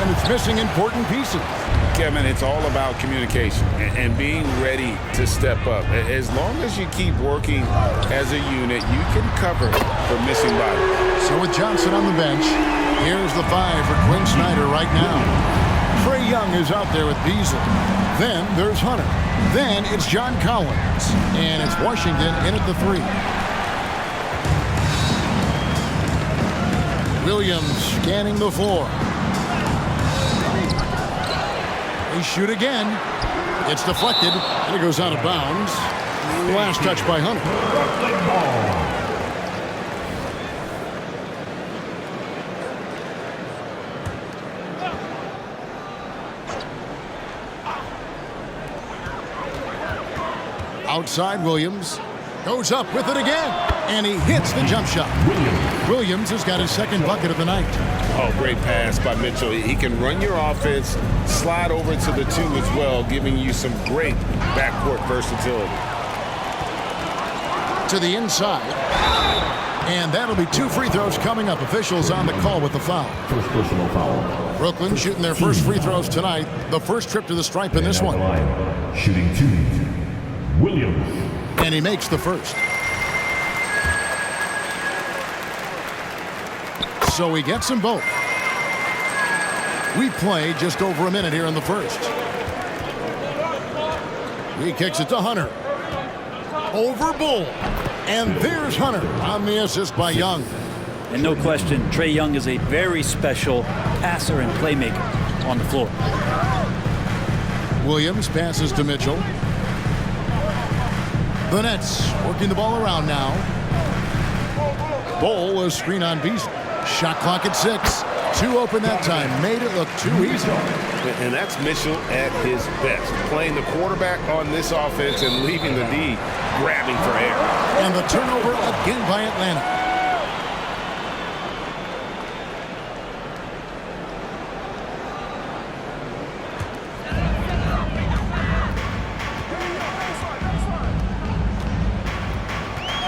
and it's missing important pieces. Kevin, it's all about communication and being ready to step up. As long as you keep working as a unit, you can cover for missing bodies. So with Johnson on the bench, here's the 5 for Quinn Snyder right now. Trae Young is out there with Beasley. Then there's Hunter. Then it's John Collins. And it's Washington in at the 3. Williams scanning the floor. They shoot again. It's deflected, and it goes out of bounds. Last touch by Hunter. Outside, Williams goes up with it again, and he hits the jump shot. Williams has got his second bucket of the night. Oh, great pass by Mitchell. He can run your offense, slide over to the 2 as well, giving you some great backcourt versatility. To the inside, and that'll be 2 free throws coming up. Officials on the call with the foul. First personal foul. Brooklyn shooting their first free throws tonight. The first trip to the stripe in this one. Shooting 2, Williams. And he makes the first. So he gets them both. We play just over a minute here in the first. He kicks it to Hunter. Over Bull. And there's Hunter on the assist by Young. And no question, Trae Young is a very special passer and playmaker on the floor. Williams passes to Mitchell. The Nets working the ball around now. Bull, a screen on Beasley. Shot clock at 6. 2 open that time. Made it look too easy. And that's Mitchell at his best. Playing the quarterback on this offense and leaving the D grabbing for air. And the turnover again by Atlanta.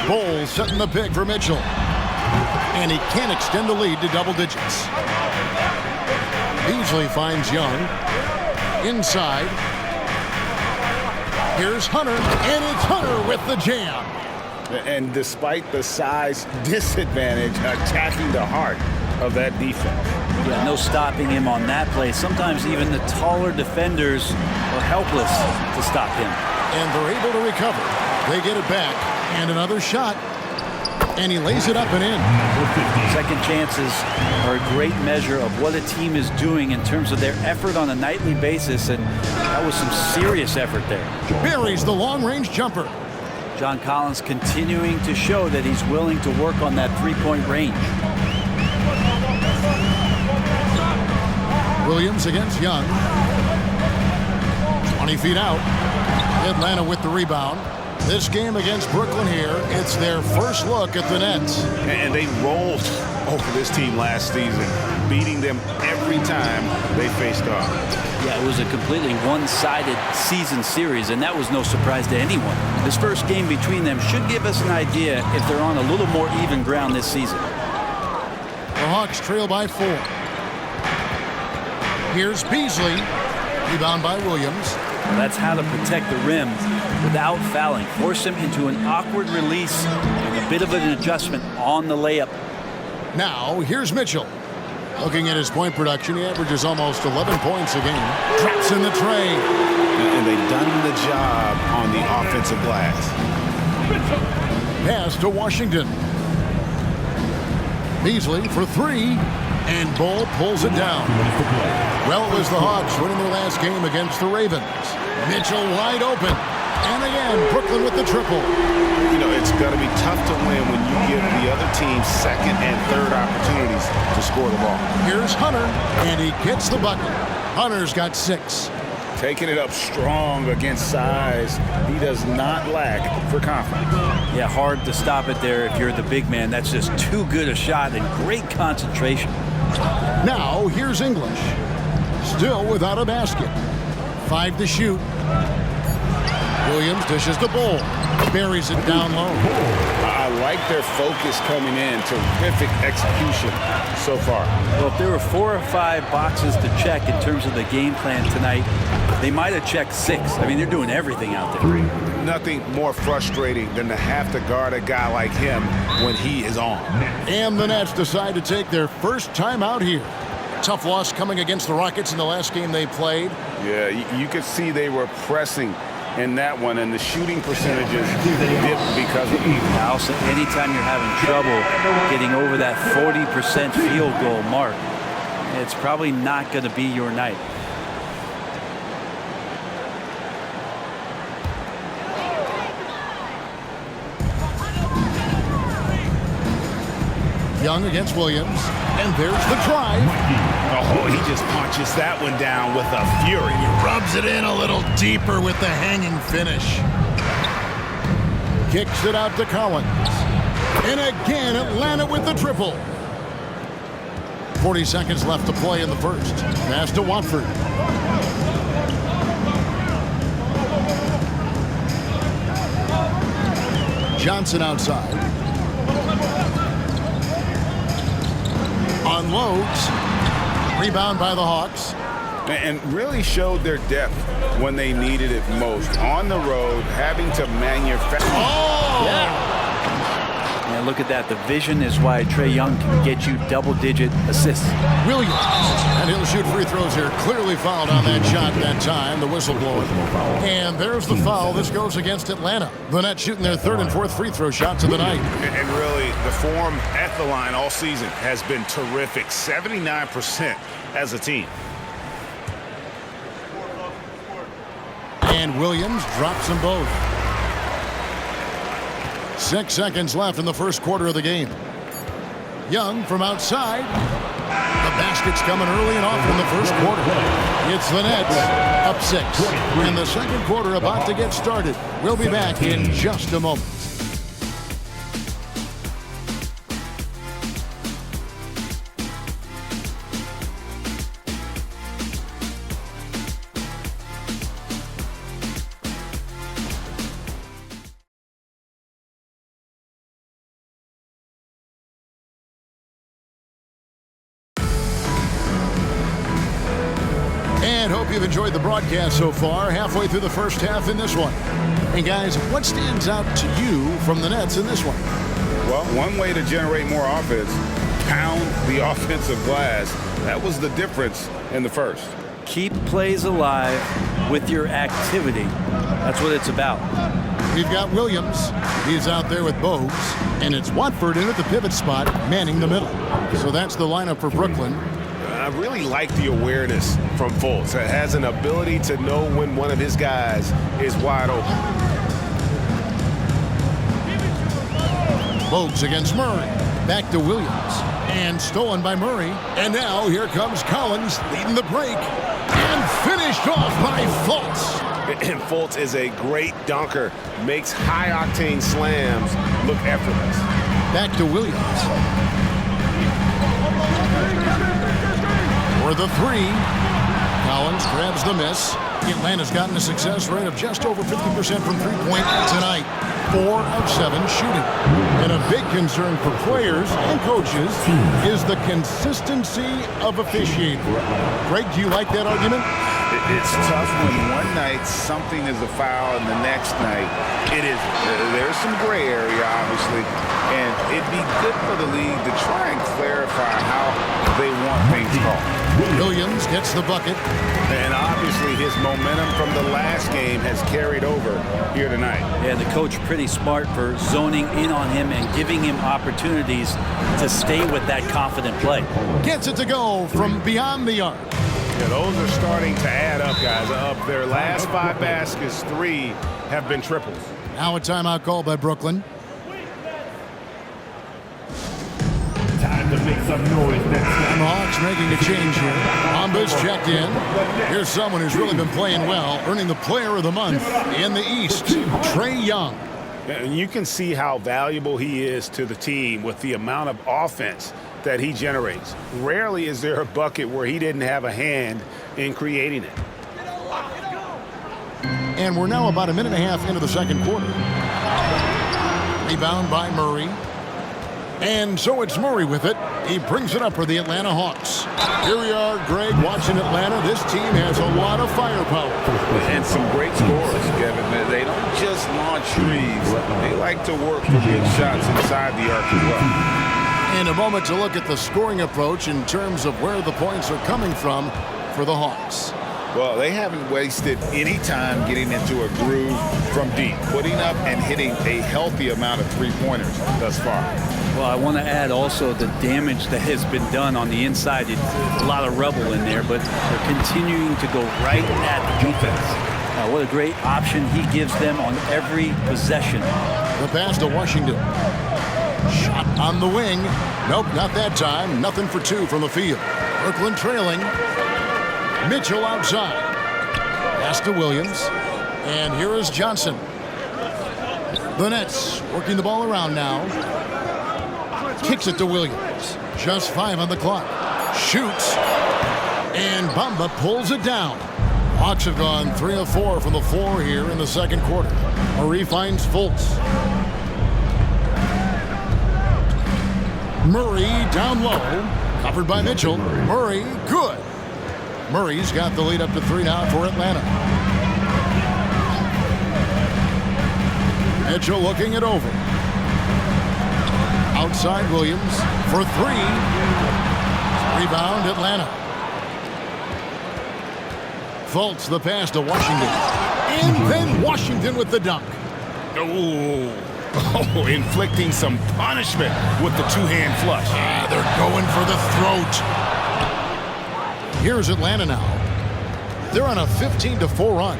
Bull setting the pick for Mitchell. And he can't extend the lead to double digits. Beasley finds Young. Inside. Here's Hunter, and it's Hunter with the jam. And despite the size disadvantage, attacking the heart of that defense. Yeah, no stopping him on that play. Sometimes even the taller defenders are helpless to stop him. And they're able to recover. They get it back. And another shot. And he lays it up and in. Second chances are a great measure of what a team is doing in terms of their effort on a nightly basis, and that was some serious effort there. Buries the long-range jumper. John Collins continuing to show that he's willing to work on that three-point range. Williams against Young. 20 feet out. Atlanta with the rebound. This game against Brooklyn here, it's their first look at the Nets. And they rolled over this team last season, beating them every time they faced off. Yeah, it was a completely one-sided season series, and that was no surprise to anyone. This first game between them should give us an idea if they're on a little more even ground this season. The Hawks trail by 4. Here's Beasley. Rebound by Williams. That's how to protect the rim without fouling. Force him into an awkward release with a bit of an adjustment on the layup. Now, here's Mitchell. Looking at his point production, he averages almost 11 points a game. Drops in the tray. And they've done the job on the offensive glass. Pass to Washington. Beasley for 3. And Bull pulls it down. Well, it was the Hawks winning their last game against the Ravens. Mitchell wide open. And again, Brooklyn with the triple. You know, it's going to be tough to win when you give the other team second and third opportunities to score the ball. Here's Hunter, and he gets the bucket. Hunter's got 6. Taking it up strong against size. He does not lack for confidence. Yeah, hard to stop it there if you're the big man. That's just too good a shot and great concentration. Now, here's English. Still without a basket. 5 to shoot. Williams dishes the Bull. Buries it down low. I like their focus coming in. Terrific execution so far. Well, if there were 4 or 5 boxes to check in terms of the game plan tonight, they might have checked 6. I mean, they're doing everything out there. 3. Nothing more frustrating than to have to guard a guy like him when he is on. And the Nets decide to take their first time out here. Tough loss coming against the Rockets in the last game they played. Yeah, you could see they were pressing in that one, and the shooting percentages dipped because of it. Now, also, anytime you're having trouble getting over that 40% field goal mark, it's probably not going to be your night. Young against Williams, and there's the drive. Oh, he just punches that one down with a fury. He rubs it in a little deeper with the hanging finish. Kicks it out to Collins. And again, Atlanta with the triple. 40 seconds left to play in the first. Pass to Watford. Johnson outside. Unloads. Rebound by the Hawks. And really showed their depth when they needed it most. On the road, having to manufacture. Oh! Yeah. And look at that. The vision is why Trae Young can get you double-digit assists. Williams. And he'll shoot free throws here. Clearly fouled on that shot that time. The whistle blowing. And there's the foul. This goes against Atlanta. The Nets shooting their 3rd and 4th free throw shots of the night. And really, the form at the line all season has been terrific. 79% as a team. And Williams drops them both. 6 seconds left in the first quarter of the game. Young from outside. The basket's coming early and often in the first quarter. It's the Nets up 6. And the second quarter about to get started. We'll be back in just a moment. And hope you've enjoyed the broadcast so far, halfway through the first half in this one. And guys, what stands out to you from the Nets in this one? Well, one way to generate more offense, pound the offensive glass. That was the difference in the first. Keep plays alive with your activity. That's what it's about. We've got Williams. He's out there with Bogues. And it's Watford in at the pivot spot, manning the middle. So that's the lineup for Brooklyn. I really like the awareness from Fultz. It has an ability to know when one of his guys is wide open. Bogues against Murray. Back to Williams. And stolen by Murray. And now here comes Collins leading the break. And finished off by Fultz. And Fultz is a great dunker. Makes high-octane slams look effortless. Back to Williams. For the 3. Collins grabs the miss. Atlanta's gotten a success rate of just over 50% from three-point tonight. 4 of 7 shooting. And a big concern for players and coaches is the consistency of officiating. Greg, do you like that argument? It's tough when one night something is a foul and the next night it isn't. There's some gray area, obviously, and it'd be good for the league to try and clarify how they want things called. Williams gets the bucket. And obviously his momentum from the last game has carried over here tonight. Yeah, the coach pretty smart for zoning in on him and giving him opportunities to stay with that confident play. Gets it to go from beyond the arc. Yeah, those are starting to add up, guys. Of their last 5 baskets, 3 have been triples. Now a timeout call by Brooklyn. Time to make some noise next time. And the Hawks making a change here. Ambas checked in. Here's someone who's really been playing well, earning the Player of the Month in the East, Trae Young. And you can see how valuable he is to the team with the amount of offense that he generates. Rarely is there a bucket where he didn't have a hand in creating it. And we're now about a minute and a half into the second quarter. Rebound by Murray. And so it's Murray with it. He brings it up for the Atlanta Hawks. Here we are, Greg, watching Atlanta. This team has a lot of firepower. And some great scores, Kevin. They don't just launch threes. They like to work for good shots inside the arc as well. In a moment to look at the scoring approach in terms of where the points are coming from for the Hawks. Well, they haven't wasted any time getting into a groove from deep, putting up and hitting a healthy amount of three-pointers thus far. Well, I want to add also the damage that has been done on the inside. It's a lot of rubble in there, but they're continuing to go right at the defense. What a great option he gives them on every possession. The pass to Washington. Shot on the wing. Nope, not that time. Nothing for two from the field. Brooklyn trailing. Mitchell outside. Pass to Williams. And here is Johnson. The Nets working the ball around now. Kicks it to Williams. Just 5 on the clock. Shoots. And Bamba pulls it down. Hawks have gone 3 of 4 from the floor here in the second quarter. Murray finds Fultz. Murray down low. Covered by Mitchell. Murray, good. Murray's got the lead up to 3 now for Atlanta. Mitchell looking it over. Outside Williams for 3. Rebound Atlanta. Fultz the pass to Washington. And then Washington with the dunk. Oh, inflicting some punishment with the two-hand flush. They're going for the throat. Here's Atlanta now. They're on a 15-4 run.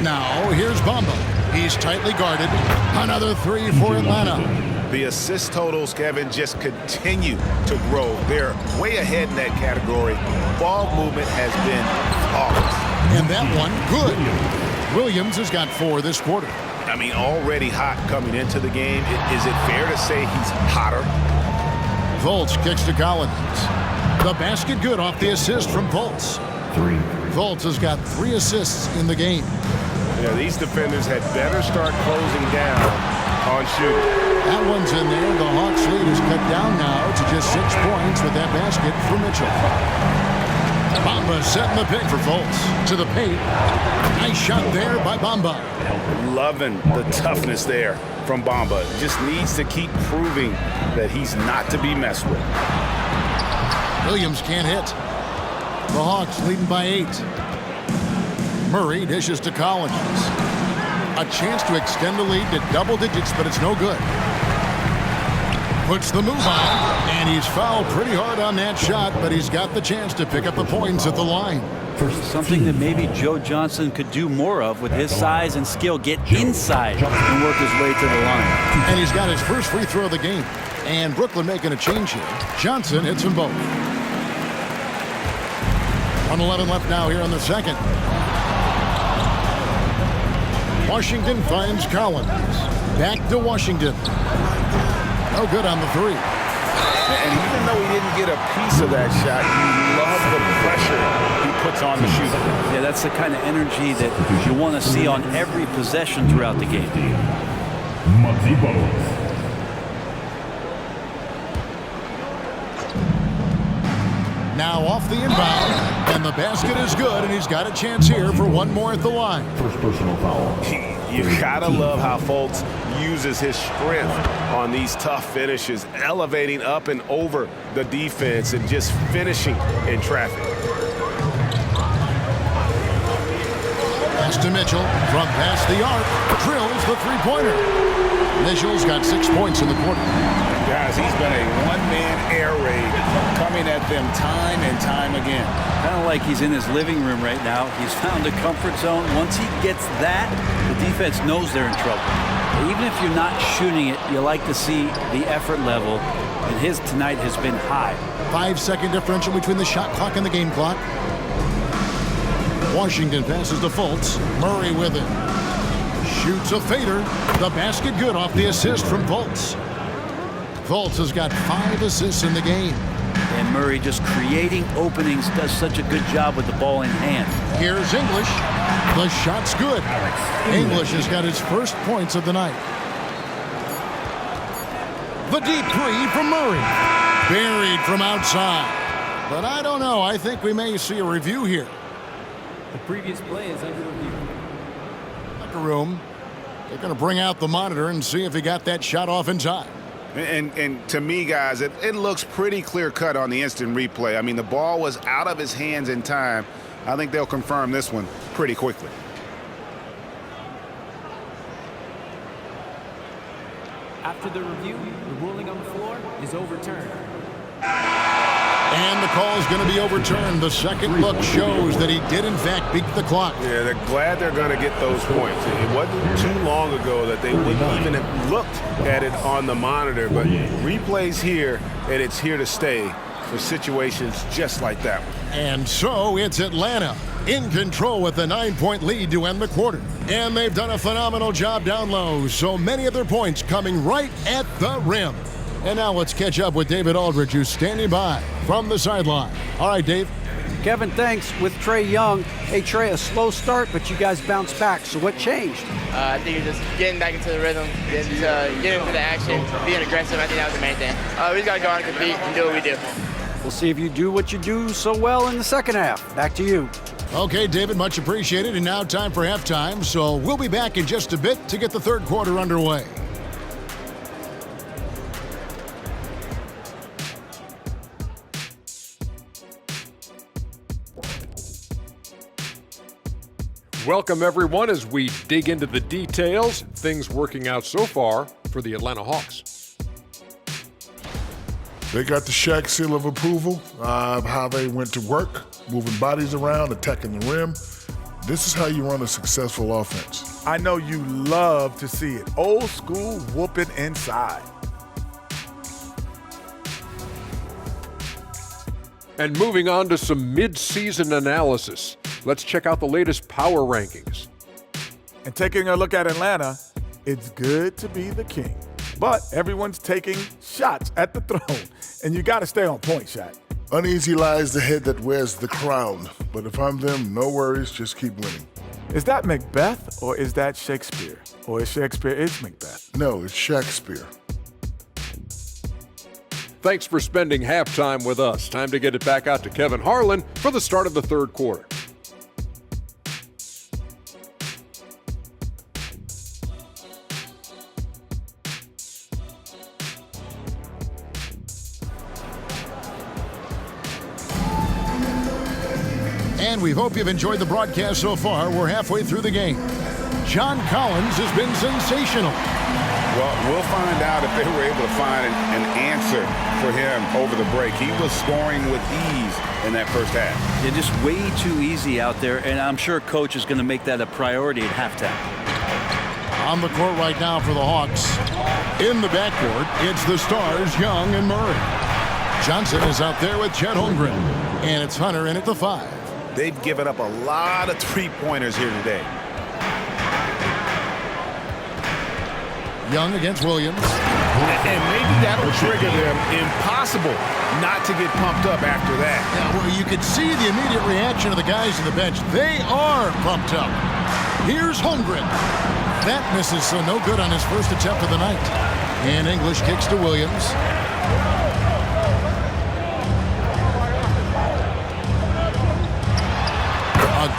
Now, here's Bamba. He's tightly guarded. Another 3 for Atlanta. The assist totals, Kevin, just continue to grow. They're way ahead in that category. Ball movement has been flawless. And that one, good. Williams has got 4 this quarter. I mean, already hot coming into the game. Is it fair to say he's hotter? Fultz kicks to Collins. The basket good off the assist from Fultz. 3. Fultz has got 3 assists in the game. Yeah, these defenders had better start closing down on shooting. That one's in there. The Hawks lead is cut down now to just 6 points with that basket for Mitchell. Bamba setting the pick for Fultz. To the paint. Nice shot there by Bamba. Loving the toughness there from Bamba. Just needs to keep proving that he's not to be messed with. Williams can't hit. The Hawks leading by 8. Murray dishes to Collins. A chance to extend the lead to double digits, but it's no good. Puts the move on, and he's fouled pretty hard on that shot, but he's got the chance to pick up the points at the line. Something that maybe Joe Johnson could do more of with his size and skill. Get inside and work his way to the line. And he's got his first free throw of the game. And Brooklyn making a change here. Johnson hits them both. 1:11 left now here in the second. Washington finds Collins. Back to Washington. No good on the 3. And even though he didn't get a piece of that shot, you love the pressure he puts on the shooter. Yeah, that's the kind of energy that you want to see on every possession throughout the game. Muggsy Bogues. Now off the inbound, and the basket is good, and he's got a chance here for one more at the line. First personal foul. You gotta love how Fultz uses his strength on these tough finishes, elevating up and over the defense and just finishing in traffic. Pass to Mitchell from past the arc, drills the three-pointer. Mitchell's got 6 points in the quarter. Guys, he's been a one-man air raid coming at them time and time again. Kind of like he's in his living room right now. He's found a comfort zone. Once he gets that, the defense knows they're in trouble. Even if you're not shooting it, you like to see the effort level, and his tonight has been high. 5-second differential between the shot clock and the game clock. Washington passes to Fultz. Murray with it. Shoots a fader. The basket good off the assist from Fultz. Fultz has got 5 assists in the game. And Murray just creating openings, does such a good job with the ball in hand. Here's English. The shot's good. English has got his first points of the night. The deep three from Murray. Buried from outside. But I don't know. I think we may see a review here. The previous play is under review. Locker room. They're going to bring out the monitor and see if he got that shot off in time. And to me, guys, it looks pretty clear-cut on the instant replay. I mean, the ball was out of his hands in time. I think they'll confirm this one pretty quickly. After the review, the ruling on the floor is overturned. And the call is going to be overturned. The second look shows that he did, in fact, beat the clock. Yeah, they're glad they're going to get those points. It wasn't too long ago that they wouldn't even have looked at it on the monitor, but replay's here, and it's here to stay for situations just like that one. And so it's Atlanta in control with a 9-point lead to end the quarter. And they've done a phenomenal job down low, so many of their points coming right at the rim. And now let's catch up with David Aldridge, who's standing by from the sideline. All right, Dave. Kevin, thanks. With Trae Young, hey, Trae, a slow start, but you guys bounced back. So what changed? I think you're just getting back into the rhythm, getting into the action, being aggressive. I think that was the main thing. We just got to go out and compete and do what we do. We'll see if you do what you do so well in the second half. Back to you. Okay, David, much appreciated. And now time for halftime. So we'll be back in just a bit to get the third quarter underway. Welcome, everyone, as we dig into the details. Things working out so far for the Atlanta Hawks. They got the Shaq seal of approval of how they went to work, moving bodies around, attacking the rim. This is how you run a successful offense. I know you love to see it. Old school whooping inside. And moving on to some mid-season analysis. Let's check out the latest power rankings. And taking a look at Atlanta, it's good to be the king. But everyone's taking shots at the throne, and you got to stay on point, Shaq. Uneasy lies the head that wears the crown. But if I'm them, no worries, just keep winning. Is that Macbeth, or is that Shakespeare? Or is Shakespeare Macbeth? No, it's Shakespeare. Thanks for spending halftime with us. Time to get it back out to Kevin Harlan for the start of the third quarter. And we hope you've enjoyed the broadcast so far. We're halfway through the game. John Collins has been sensational. Well, we'll find out if they were able to find an answer for him over the break. He was scoring with ease in that first half. They're just way too easy out there, and I'm sure Coach is going to make that a priority at halftime. On the court right now for the Hawks. In the backcourt, it's the stars, Young and Murray. Johnson is out there with Chet Holmgren. And it's Hunter in at the 5. They've given up a lot of three-pointers here today. Young against Williams. And maybe that'll trigger them. Impossible not to get pumped up after that. Yeah, well, you could see the immediate reaction of the guys on the bench. They are pumped up. Here's Holmgren. That misses, so no good on his first attempt of the night. And English kicks to Williams.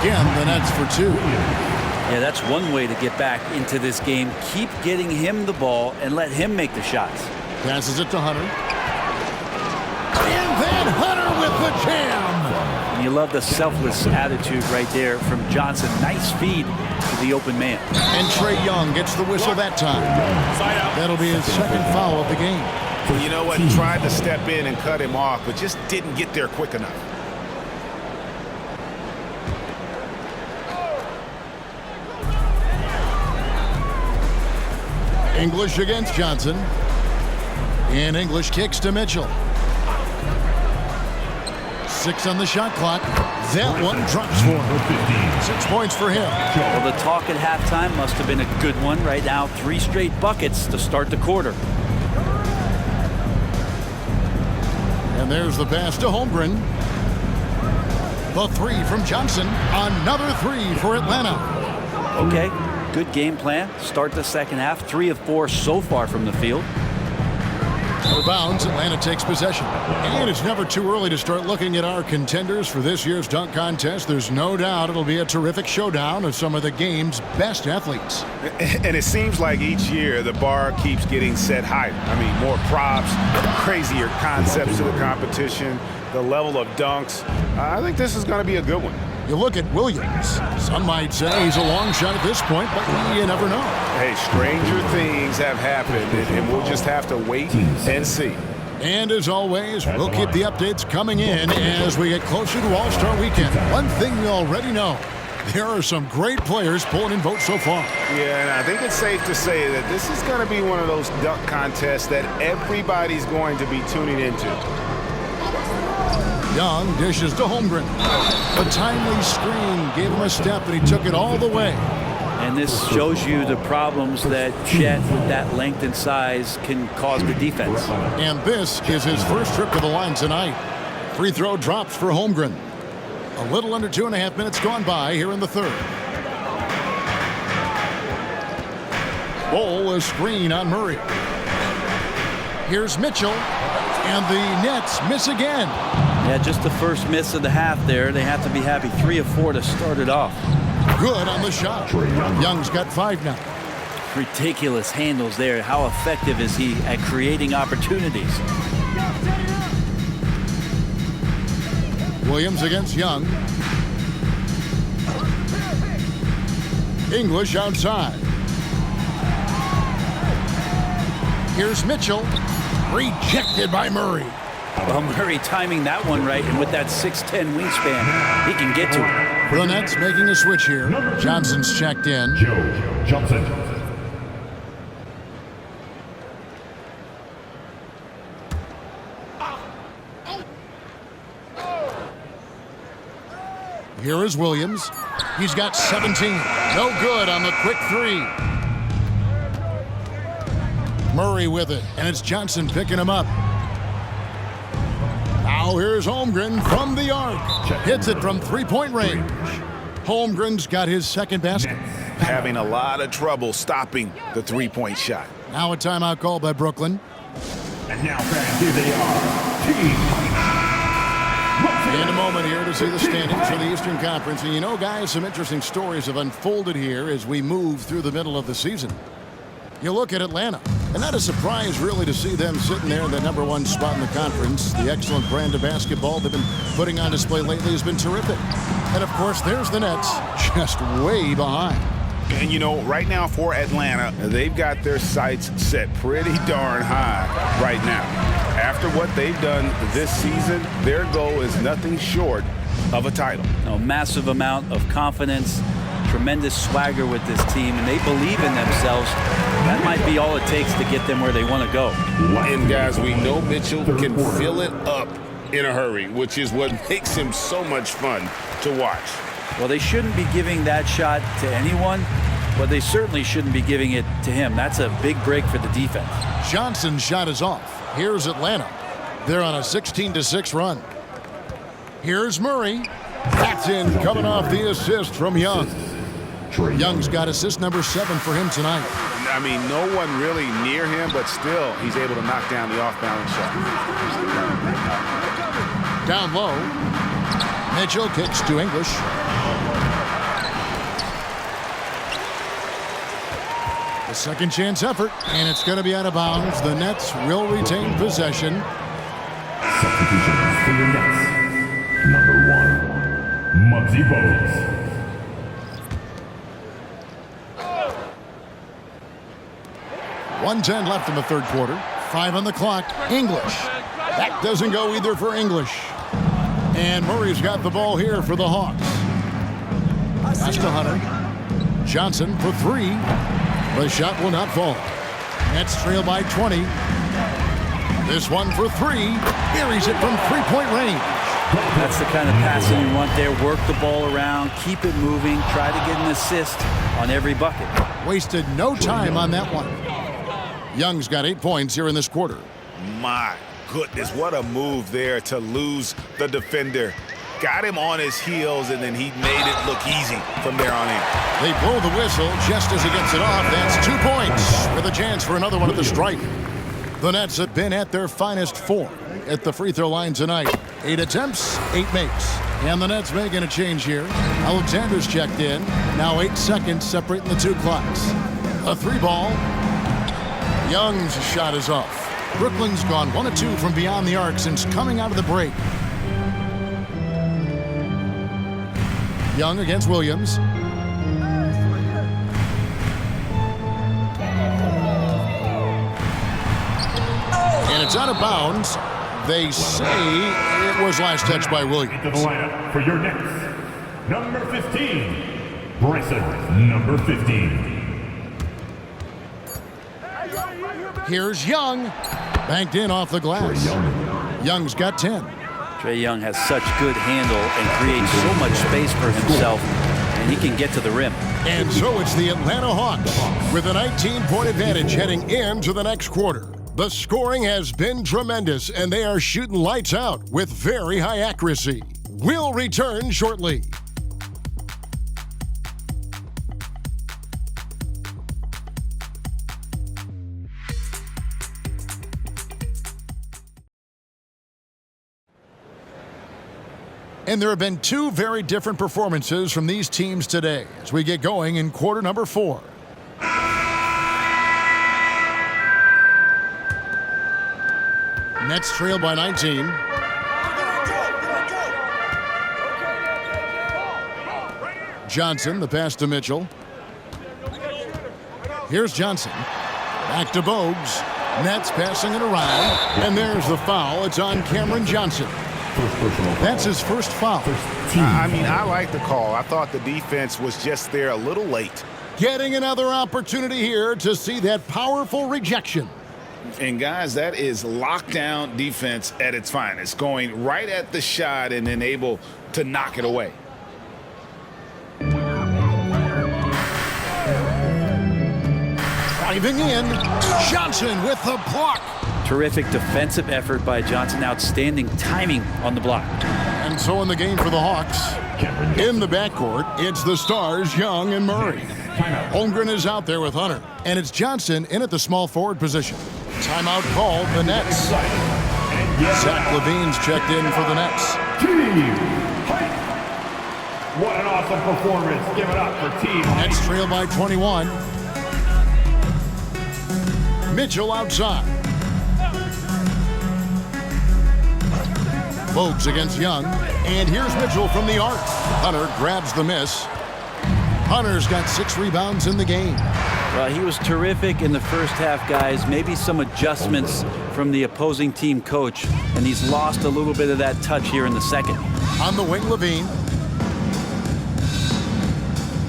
Again, the Nets for 2. Yeah, that's one way to get back into this game. Keep getting him the ball and let him make the shots. Passes it to Hunter. And then Hunter with the jam. And you love the selfless attitude right there from Johnson. Nice feed to the open man. And Trae Young gets the whistle that time. That'll be his second foul of the game. You know what? Tried to step in and cut him off, but just didn't get there quick enough. English against Johnson. And English kicks to Mitchell. 6 on the shot clock. That one drops for him. 6 points for him. Well, the talk at halftime must have been a good one. Right now, 3 straight buckets to start the quarter. And there's the pass to Holmgren. The three from Johnson. Another three for Atlanta. Okay, good game plan. Start the second half. 3 of 4 so far from the field. Out of bounds, Atlanta takes possession. And it's never too early to start looking at our contenders for this year's dunk contest. There's no doubt it'll be a terrific showdown of some of the game's best athletes. And it seems like each year the bar keeps getting set higher. I mean, more props, crazier concepts to the competition, the level of dunks. I think this is going to be a good one. You look at Williams. Some might say he's a long shot at this point, but you never know. Hey, stranger things have happened, and we'll just have to wait and see. And as always, we'll keep the updates coming in as we get closer to All-Star Weekend. One thing we already know, there are some great players pulling in votes so far. Yeah, and I think it's safe to say that this is going to be one of those dunk contests that everybody's going to be tuning into. Young dishes to Holmgren. A timely screen gave him a step, and he took it all the way. And this shows you the problems that Chet, with that length and size, can cause the defense. And this is his first trip to the line tonight. Free throw drops for Holmgren. A little under 2.5 minutes gone by here in the third. Bowl, a screen on Murray. Here's Mitchell, and the Nets miss again. Yeah, just the first miss of the half there. They have to be happy. 3 of 4 to start it off. Good on the shot. Young's got 5 now. Ridiculous handles there. How effective is he at creating opportunities? Williams against Young. English outside. Here's Mitchell. Rejected by Murray. Well, Murray timing that one right, and with that 6'10 wingspan, he can get to it. For the Nets making a switch here. Johnson's checked in. Joe Johnson. Here is Williams. He's got 17. No good on the quick three. Murray with it, and it's Johnson picking him up. Now here's Holmgren from the arc. Hits it from three-point range. Holmgren's got his second basket. Having a lot of trouble stopping the three-point shot. Now a timeout call by Brooklyn. And now, fans, here they are. Team. In a moment here to see the standings for the Eastern Conference. And you know, guys, some interesting stories have unfolded here as we move through the middle of the season. You look at Atlanta, and not a surprise really to see them sitting there in the #1 spot in the conference. The excellent brand of basketball they've been putting on display lately has been terrific. And of course, there's the Nets, just way behind. And you know, right now for Atlanta, they've got their sights set pretty darn high right now. After what they've done this season, their goal is nothing short of a title. A massive amount of confidence, tremendous swagger with this team, and they believe in themselves. That might be all it takes to get them where they want to go. And guys, we know Mitchell can fill it up in a hurry, which is what makes him so much fun to watch. Well, they shouldn't be giving that shot to anyone, but they certainly shouldn't be giving it to him. That's a big break for the defense. Johnson's shot is off. Here's Atlanta. They're on a 16-6 run. Here's Murray. That's in, coming off the assist from Young. Young's got assist number 7 for him tonight. I mean, no one really near him, but still, he's able to knock down the off-balance shot. Down low. Mitchell kicks to English. A second chance effort, and it's going to be out of bounds. The Nets will retain possession. Substitution for the Nets. Number 1, Muggsy Bogues. 1:10 left in the third quarter. 5 on the clock. English. That doesn't go either for English. And Murray's got the ball here for the Hawks. That's to Hunter. Johnson for 3. The shot will not fall. Nets trail by 20. This one for 3. Buries it from three-point range. That's the kind of passing you want there. Work the ball around, keep it moving, try to get an assist on every bucket. Wasted no time on that one. Young's got 8 points here in this quarter. My goodness, what a move there to lose the defender. Got him on his heels, and then he made it look easy from there on in. They blow the whistle just as he gets it off. That's 2 points with a chance for another one at the stripe. The Nets have been at their finest form at the free throw line tonight. 8 attempts, 8 makes. And the Nets making a change here. Alexander's checked in. Now 8 seconds separating the two clocks. A 3-ball. Young's shot is off. Brooklyn's gone 1 of 2 from beyond the arc since coming out of the break. Young against Williams. And it's out of bounds. They say it was last touched by Williams. Into the lineup for your Knicks, number 15, Bryson, number 15. Here's Young. Banked in off the glass. Young's got 10. Trae Young has such good handle and creates so much space for himself, and he can get to the rim. And so it's the Atlanta Hawks with a 19-point advantage heading into the next quarter. The scoring has been tremendous, and they are shooting lights out with very high accuracy. We'll return shortly. And there have been 2 very different performances from these teams today as we get going in quarter number 4. Nets trail by 19. Johnson, the pass to Mitchell. Here's Johnson. Back to Bogues. Nets passing it around. And there's the foul. It's on Cameron Johnson. That's his first foul. I mean, I like the call. I thought the defense was just there a little late. Getting another opportunity here to see that powerful rejection. And guys, that is lockdown defense at its finest, going right at the shot and then able to knock it away. Driving in, Johnson with the block. Terrific defensive effort by Johnson. Outstanding timing on the block. And so in the game for the Hawks, in the backcourt, it's the stars, Young and Murray. Holmgren is out there with Hunter, and it's Johnson in at the small forward position. Timeout called the Nets. Zach LaVine's checked in for the Nets. What an awesome performance. Give it up for Team Nets trail by 21. Mitchell outside. Bogues against Young. And here's Mitchell from the arc. Hunter grabs the miss. Hunter's got 6 rebounds in the game. Well, he was terrific in the first half, guys. Maybe some adjustments from the opposing team coach, and he's lost a little bit of that touch here in the second. On the wing, LaVine.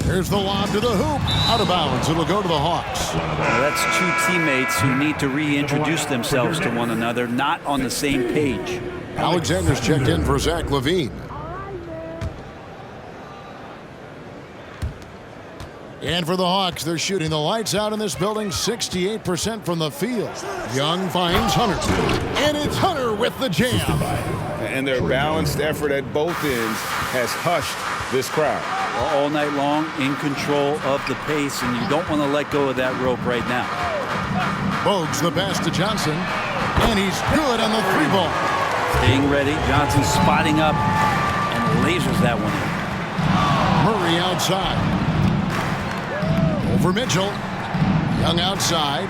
Here's the lob to the hoop. Out of bounds. It'll go to the Hawks. Well, that's 2 teammates who need to reintroduce themselves to one another, not on the same page. Alexander's checked in for Zach LaVine. And for the Hawks, they're shooting the lights out in this building, 68% from the field. Young finds Hunter. And it's Hunter with the jam. And their balanced effort at both ends has hushed this crowd. All night long, in control of the pace, and you don't want to let go of that rope right now. Bogues the pass to Johnson. And he's good on the 3-ball. Staying ready. Johnson spotting up and lasers that one in. Murray outside. Over Mitchell. Young outside.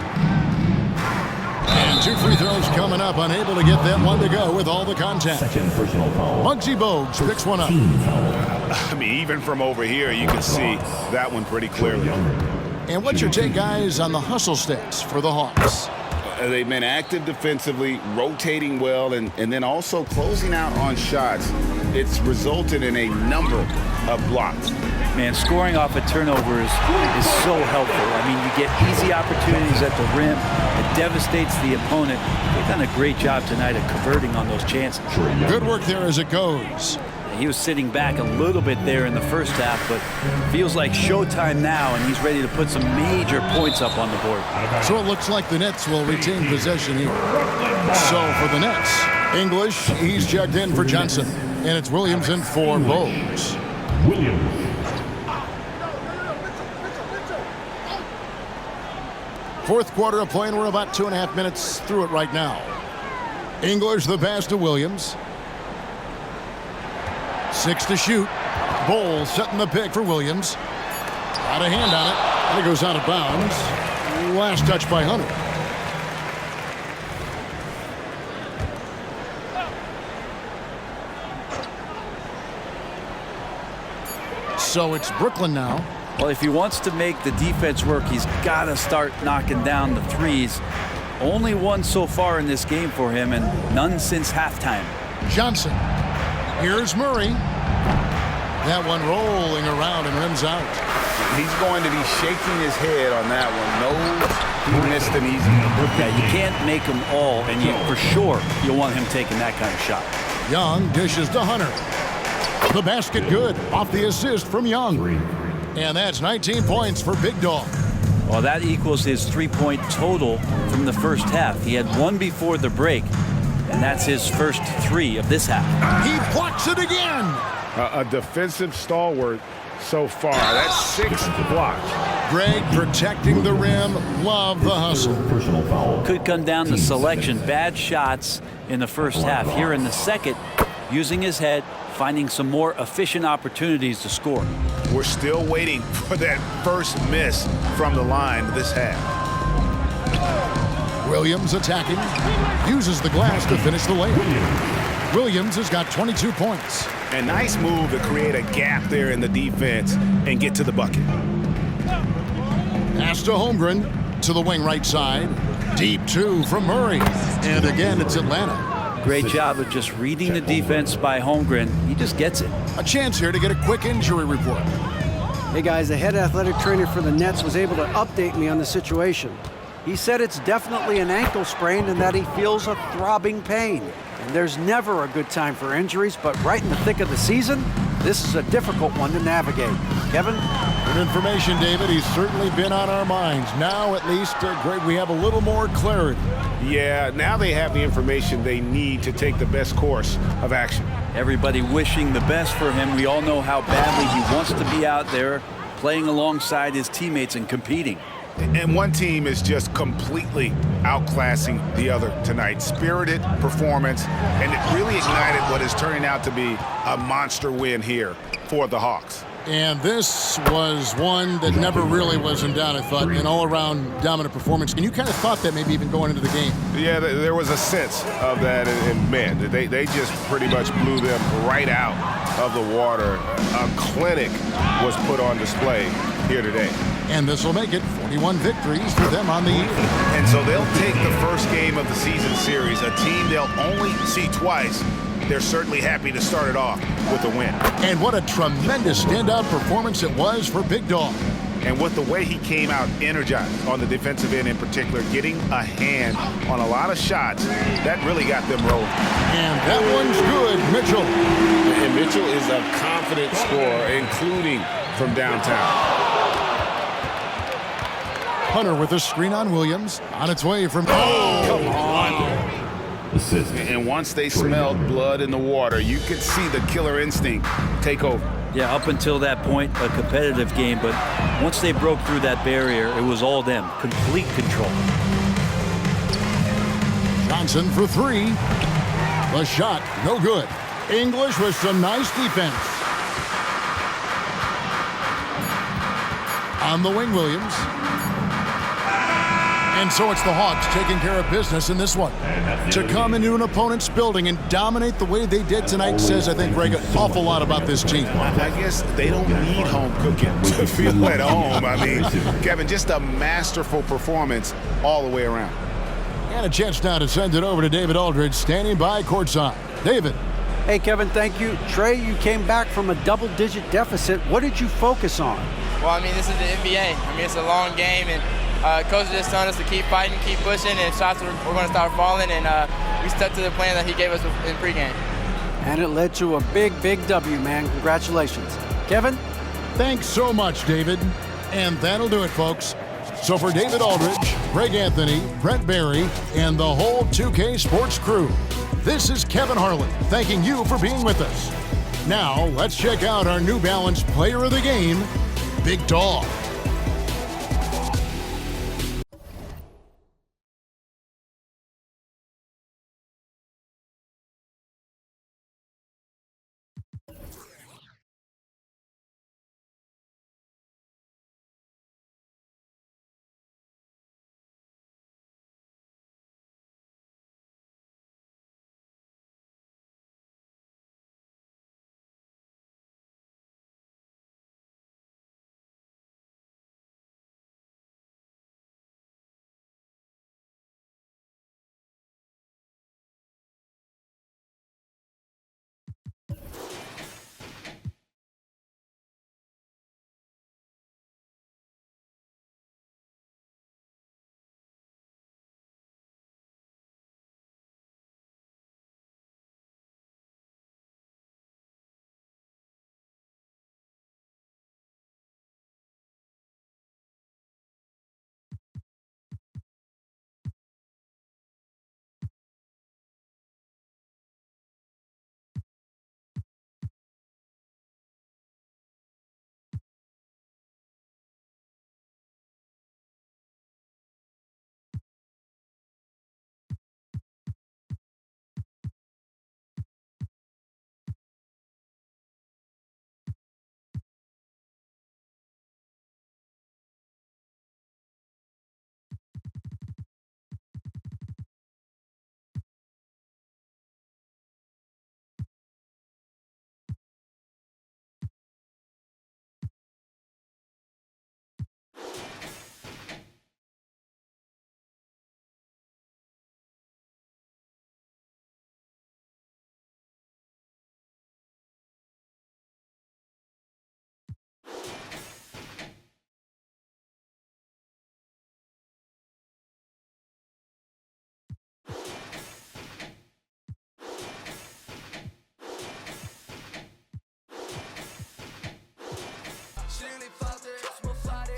And 2 free throws coming up. Unable to get that one to go with all the contact. Muggsy Bogues picks one up. I mean, even from over here, you can see that one pretty clearly. And what's your take, guys, on the hustle stats for the Hawks? They've been active defensively, rotating well, and then also closing out on shots. It's resulted in a number of blocks. Man, scoring off of turnovers is so helpful. I mean, you get easy opportunities at the rim. It devastates the opponent. They've done a great job tonight of converting on those chances. Good work there as it goes. He was sitting back a little bit there in the first half, but feels like showtime now, and he's ready to put some major points up on the board. So it looks like the Nets will retain possession here. So for the Nets, English, he's checked in for Johnson, and it's Williams in for Bowes. Williams. Fourth quarter of play, and we're about 2.5 minutes through it right now. English the pass to Williams. 6 to shoot. Bowles setting the pick for Williams. Got a hand on it, and it goes out of bounds. Last touch by Hunter. So it's Brooklyn now. Well, if he wants to make the defense work, he's got to start knocking down the threes. Only one so far in this game for him, and none since halftime. Johnson. Here's Murray. That one rolling around and rims out. He's going to be shaking his head on that one. No, he missed an easy one. Yeah, you can't make them all, and for sure you'll want him taking that kind of shot. Young dishes to Hunter. The basket good off the assist from Young. And that's 19 points for Big Dog. Well, that equals his 3-point total from the first half. He had one before the break, and that's his first 3 of this half. He blocks it again. A defensive stalwart so far. That's 6 blocks. Greg protecting the rim. Love the hustle. Personal foul. Could come down to selection. Bad shots in the first half. Here in the second, using his head, finding some more efficient opportunities to score. We're still waiting for that first miss from the line this half. Williams attacking. Uses the glass to finish the layup. Williams has got 22 points. A nice move to create a gap there in the defense and get to the bucket. Pass to Holmgren to the wing right side. Deep 2 from Murray. And again, it's Atlanta. Great job of just reading the defense by Holmgren. He just gets it. A chance here to get a quick injury report. Hey guys, the head athletic trainer for the Nets was able to update me on the situation. He said it's definitely an ankle sprain and that he feels a throbbing pain. And there's never a good time for injuries, but right in the thick of the season, this is a difficult one to navigate. Kevin? Good information, David. He's certainly been on our minds. Now, at least, Greg, we have a little more clarity. Yeah, now they have the information they need to take the best course of action. Everybody wishing the best for him. We all know how badly he wants to be out there playing alongside his teammates and competing. And one team is just completely outclassing the other tonight. Spirited performance, and it really ignited what is turning out to be a monster win here for the Hawks. And this was one that never really was in doubt, I thought, an all-around dominant performance. And you kind of thought that maybe even going into the game. Yeah, there was a sense of that, and man, they just pretty much blew them right out of the water. A clinic was put on display here today. And this will make it 41 victories for them on the year. And so they'll take the first game of the season series, a team they'll only see twice. They're certainly happy to start it off with a win. And what a tremendous standout performance it was for Big Dog. And with the way he came out energized on the defensive end in particular, getting a hand on a lot of shots, that really got them rolling. And that one's good, Mitchell. And Mitchell is a confident scorer, including from downtown. Hunter with a screen on Williams. On its way from... Oh, come on. Assist. And once they smelled blood in the water, you could see the killer instinct take over. Yeah, up until that point, a competitive game, but once they broke through that barrier, it was all them. Complete control. Johnson for 3. The shot, no good. English with some nice defense. On the wing, Williams. And so it's the Hawks taking care of business in this one. To come into an opponent's building and dominate the way they did tonight says, I think, Greg, an awful lot about this team. I guess they don't need home cooking to feel at home. I mean, Kevin, just a masterful performance all the way around. And a chance now to send it over to David Aldridge, standing by courtside. David. Hey, Kevin, thank you. Trey, you came back from a double-digit deficit. What did you focus on? Well, I mean, this is the NBA. I mean, it's a long game, and Coach just telling us to keep fighting, keep pushing, and shots we're going to start falling, and we stuck to the plan that he gave us in pregame. And it led to a big, big W, man. Congratulations. Kevin? Thanks so much, David. And that'll do it, folks. So for David Aldridge, Greg Anthony, Brent Barry, and the whole 2K Sports crew, this is Kevin Harlan thanking you for being with us. Now, let's check out our New Balance player of the game, Big Dog. She really